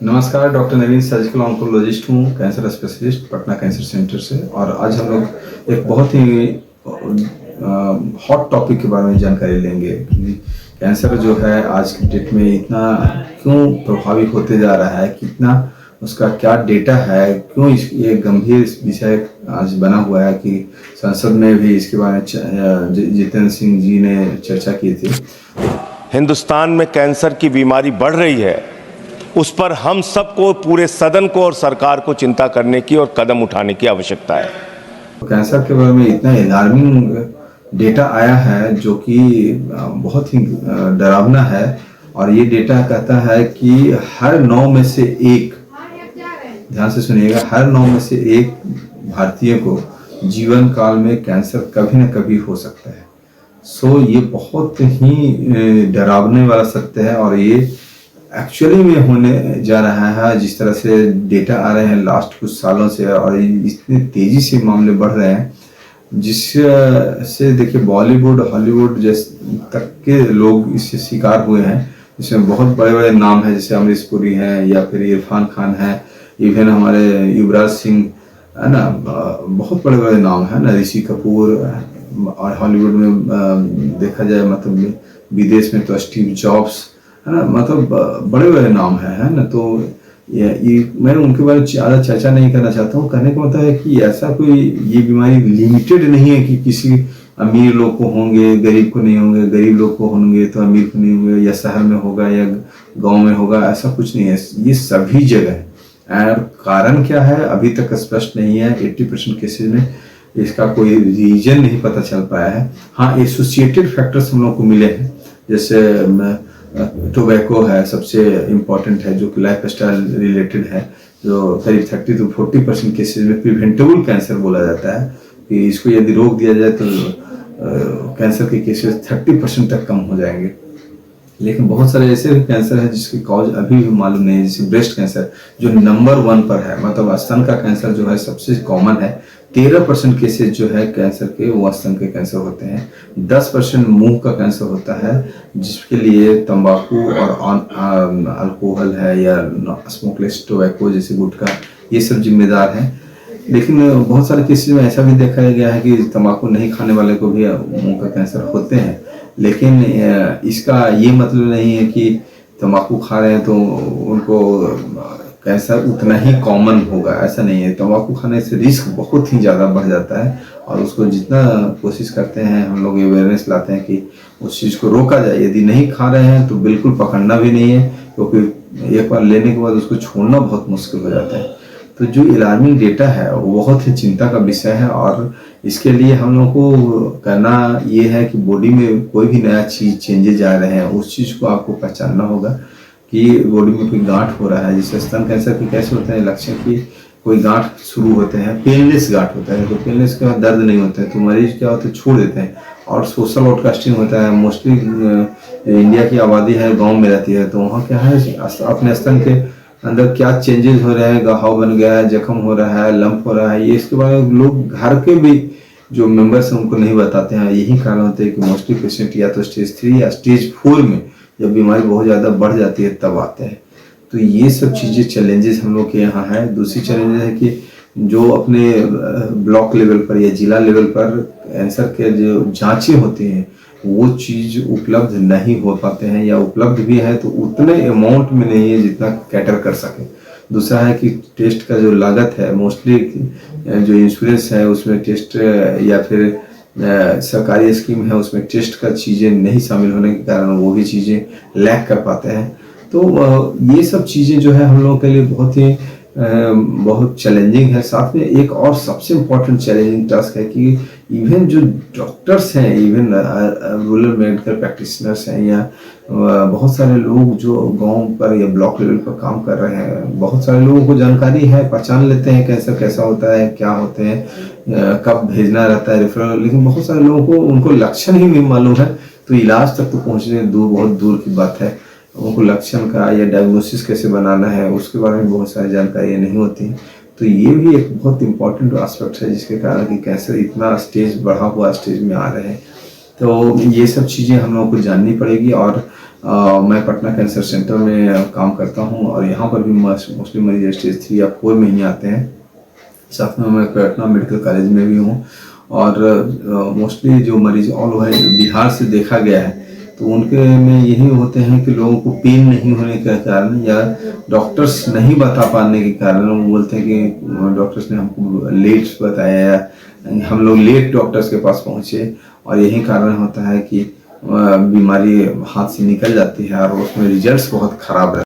नमस्कार, डॉक्टर नवीन surgical oncologist हूँ, cancer specialist Patna cancer centre से। और आज हम लोग एक बहुत ही हॉट टॉपिक के बारे में जानकारी लेंगे कि कैंसर जो है आज की डेट में इतना क्यों प्रभावित होते जा रहा है, कितना उसका क्या डेटा है, क्यों ये गंभीर विषय आज बना हुआ है कि संसद में भी इसके बारे में जितेंद्र सिंह जी ने चर्चा की थी। हिंदुस्तान में कैंसर की बीमारी बढ़ रही है, उस पर हम सबको, पूरे सदन को और सरकार को चिंता करने की और कदम उठाने की आवश्यकता है। कैंसर के बारे में इतना अलार्मिंग डेटा आया है जो कि बहुत ही डरावना है। और ये डेटा कहता है कि हर 9 में से एक, ध्यान से सुनिएगा, हर 9 में से एक भारतीय को जीवन काल में कैंसर कभी न कभी हो सकता है। सो ये बहुत ही डरावने वाला सत्य है और ये एक्चुअली में होने जा रहा है। जिस तरह से डेटा आ रहे हैं लास्ट कुछ सालों से और इतनी तेजी से मामले बढ़ रहे हैं, जिससे देखिए बॉलीवुड हॉलीवुड जैसे तक के लोग इससे शिकार हुए हैं। इसमें बहुत बड़े बड़े नाम हैं, जैसे अमरीश पुरी हैं या फिर इरफान खान है, इवन हमारे युवराज सिंह है ना, बहुत बड़े बड़े नाम हैं ना, ऋषि कपूर। और हॉलीवुड में देखा जाए मतलब विदेश में तो स्टीव जॉब्स है ना, मतलब बड़े बड़े नाम है ना। तो ये मैं उनके बारे में ज़्यादा चर्चा नहीं करना चाहता हूँ। कहने का मतलब है कि ऐसा कोई ये बीमारी लिमिटेड नहीं है कि किसी अमीर लोग को होंगे गरीब को नहीं होंगे, गरीब लोग को होंगे तो अमीर को नहीं होंगे, या शहर में होगा या गांव में होगा, ऐसा कुछ नहीं है। ये सभी जगह है। और कारण क्या है अभी तक स्पष्ट नहीं है। 80% केसेज में इसका कोई रीजन नहीं पता चल पाया है। हाँ, एसोसिएटेड फैक्टर्स हम लोग को मिले हैं, जैसे टोबैको है, सबसे इम्पॉर्टेंट है, जो कि लाइफ स्टाइल रिलेटेड है, जो करीब 30 to 40% केसेज में प्रिवेंटेबल कैंसर बोला जाता है कि इसको यदि रोक दिया जाए तो कैंसर के केसेस 30% तक कम हो जाएंगे। लेकिन बहुत सारे ऐसे भी कैंसर है जिसकी कॉज अभी भी मालूम नहीं है, जैसे ब्रेस्ट कैंसर जो नंबर 1 पर है, मतलब स्तन का कैंसर जो है सबसे कॉमन है। 13% केसेज जो है कैंसर के वो स्तन के कैंसर होते हैं। 10% मुंह का कैंसर होता है, जिसके लिए तंबाकू और अल्कोहल है या स्मोकलेस टोबैको जैसे गुटखा, ये सब जिम्मेदार हैं। लेकिन बहुत सारे केसेज में ऐसा भी देखा गया है कि तंबाकू नहीं खाने वाले को भी मुंह का कैंसर होते हैं। लेकिन इसका ये मतलब नहीं है कि तंबाकू खा रहे हैं तो उनको कैंसर उतना ही कॉमन होगा, ऐसा नहीं है। तंबाकू खाने से रिस्क बहुत ही ज़्यादा बढ़ जाता है और उसको जितना कोशिश करते हैं हम लोग अवेयरनेस लाते हैं कि उस चीज़ को रोका जाए। यदि नहीं खा रहे हैं तो बिल्कुल पकड़ना भी नहीं है, क्योंकि एक बार लेने के बाद उसको छोड़ना बहुत मुश्किल हो जाता है। तो जो अलार्मिंग डेटा है वो बहुत ही चिंता का विषय है और इसके लिए हम लोग को करना ये है कि बॉडी में कोई भी नया चीज़ चेंजेज आ रहे हैं, उस चीज़ को आपको पहचानना होगा कि बॉडी में कोई गांठ हो रहा है। जैसे स्तन कैंसर के कैसे होते हैं लक्षण की, कोई गांठ शुरू होते हैं, पेनलेस गांठ होता है, तो पेनलेस के बाद दर्द नहीं होता है तो मरीज क्या होता है छोड़ देते हैं। और सोशल आउटकास्टिंग होता है, मोस्टली इंडिया की आबादी है गाँव में रहती है, तो वहाँ क्या है अपने स्तन के अंदर क्या चेंजेस हो रहे हैं, घाव बन गया है, जख्म हो रहा है, लंप हो रहा है, ये इसके बारे में लोग घर के भी जो मेंबर्स हैं उनको नहीं बताते हैं। यही कारण होते हैं कि मोस्टली पेशेंट या तो स्टेज 3 या स्टेज 4 में जब बीमारी बहुत ज़्यादा बढ़ जाती है तब आते हैं। तो ये सब चीज़ें चैलेंजेस हम लोग के यहाँ है। दूसरी चैलेंजेस है कि जो अपने ब्लॉक लेवल पर या जिला लेवल पर कैंसर के जो जाँचें होती हैं वो चीज़ उपलब्ध नहीं हो पाते हैं, या उपलब्ध भी है तो उतने अमाउंट में नहीं है जितना कैटर कर सके। दूसरा है कि टेस्ट का जो लागत है, मोस्टली जो इंश्योरेंस है उसमें टेस्ट या फिर सरकारी स्कीम है उसमें टेस्ट का चीज़ें नहीं शामिल होने के कारण वो भी चीज़ें लैक कर पाते हैं। तो ये सब चीज़ें जो है हम लोगों के लिए बहुत चैलेंजिंग है। साथ में एक और सबसे इम्पोर्टेंट चैलेंजिंग टास्क है कि इवन जो डॉक्टर्स हैं, इवन रूरल मेडिकल प्रैक्टिशनर्स हैं, या बहुत सारे लोग जो गांव पर या ब्लॉक लेवल पर काम कर रहे हैं, बहुत सारे लोगों को जानकारी है, पहचान लेते हैं कैंसर कैसा होता है, क्या होते हैं, कब भेजना रहता है रेफरल, लेकिन बहुत सारे लोगों को उनको लक्षण ही नहीं मालूम है, तो इलाज तक तो पहुँचने बहुत दूर की बात है। उनको लक्षण का या डायग्नोसिस कैसे बनाना है उसके बारे में बहुत सारी जानकारियाँ नहीं होती। तो ये भी एक बहुत इंपॉर्टेंट एस्पेक्ट है जिसके कारण कि कैंसर इतना स्टेज बढ़ा हुआ स्टेज में आ रहे हैं। तो ये सब चीज़ें हम लोगों को जाननी पड़ेगी और मैं पटना कैंसर सेंटर में काम करता हूँ और यहाँ पर भी मोस्टली मरीज स्टेज 3 या 4 में ही आते हैं। साथ में मैं पटना मेडिकल कॉलेज में भी हूँ और मोस्टली जो मरीज ऑल ओवर बिहार से देखा गया है तो उनके में यही होते हैं कि लोगों को पेन नहीं होने के कारण या डॉक्टर्स नहीं बता पाने के कारण वो बोलते हैं कि डॉक्टर्स ने हमको लेट बताया या हम लोग लेट डॉक्टर्स के पास पहुँचे और यही कारण होता है कि बीमारी हाथ से निकल जाती है और उसमें रिजल्ट्स बहुत ख़राब रहते हैं।